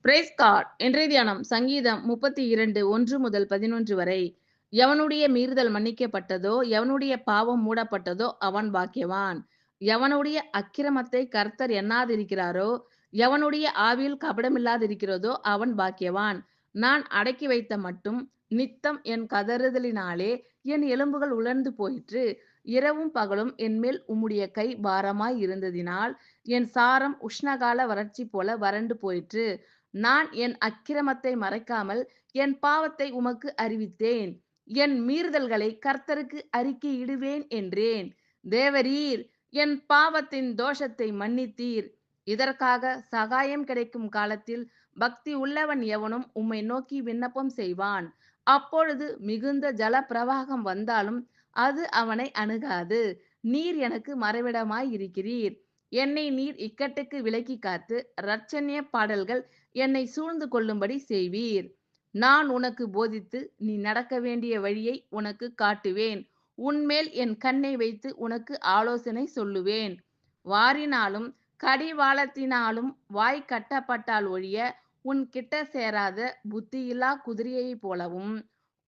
Price God. இன்றைய தியானம் சங்கீதம் 32 1 முதல் 11 வரை. எவனுடைய மீறுதல் மன்னிக்கப்பட்டதோ, எவனுடைய பாவம் மூடப்பட்டதோ அவன் பாக்கியவான். எவனுடைய அக்கிரமத்தை கர்த்தர் எண்ணாதிருக்கிறாரோ, எவனுடைய ஆவியில் கபடமில்லாதிருக்கிறதோ அவன் பாக்கியவான். நான் அடக்கி வைத்த மட்டும் நித்தம் என் கதறுதலினாலே என் எலும்புகள் உலர்ந்து போயிற்று. இரவும் பகலும் என்மேல் உம்முடைய கை பாரமாய் இருந்ததினால் என் சாரம் உஷ்ணகால வறட்சி போல வறண்டு போயிற்று. நான் என் அக்கிரமத்தை மறைக்காமல் என் பாவத்தை உமக்கு அறிவித்தேன். என் மீறுதல்களை கர்த்தருக்கு அறிக்கையிடுவேன் என்றேன். தேவரீர் என் பாவத்தின் தோஷத்தை மன்னித்தீர். இதற்காக சகாயம் கிடைக்கும் காலத்தில் பக்தி உள்ளவன் எவனும் உம்மை நோக்கி விண்ணப்பம் செய்வான். அப்பொழுது மிகுந்த ஜல பிரவாகம் வந்தாலும் அது அவனை அணுகாது. நீர் எனக்கு மறைவிடமாய் இருக்கிறீர். என்னை நீர் இக்கட்டுக்கு விலக்கி காத்து இரட்சணிய பாடல்கள் என்னை சூழ்ந்து கொள்ளும்படி செய்வீர். நான் உனக்கு போதித்து நீ நடக்க வேண்டிய வழியை உனக்கு காட்டுவேன். உன்மேல் என் கண்ணை வைத்து உனக்கு ஆலோசனை சொல்லுவேன். வாரினாலும் கடிவாளத்தினாலும் வாய் கட்டப்பட்டால் ஒழிய உன் கிட்ட சேராத புத்தியில்லா குதிரையைப் போலவும்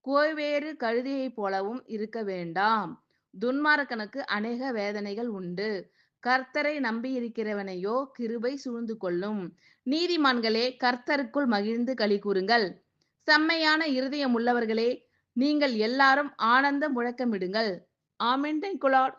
கோவேறு கழுதையைப் போலவும் இருக்க வேண்டாம். துன்மார்க்கனுக்கு அநேக வேதனைகள் உண்டு. கர்த்தரை நம்பியிருக்கிறவனையோ கிருபை சூழ்ந்து கொள்ளும். நீதிமான்களே, கர்த்தருக்குள் மகிழ்ந்து களிகூருங்கள். செம்மையான இருதயம் உள்ளவர்களே, நீங்கள் எல்லாரும் ஆனந்த முழக்கமிடுங்கள். ஆமென். Thank you Lord.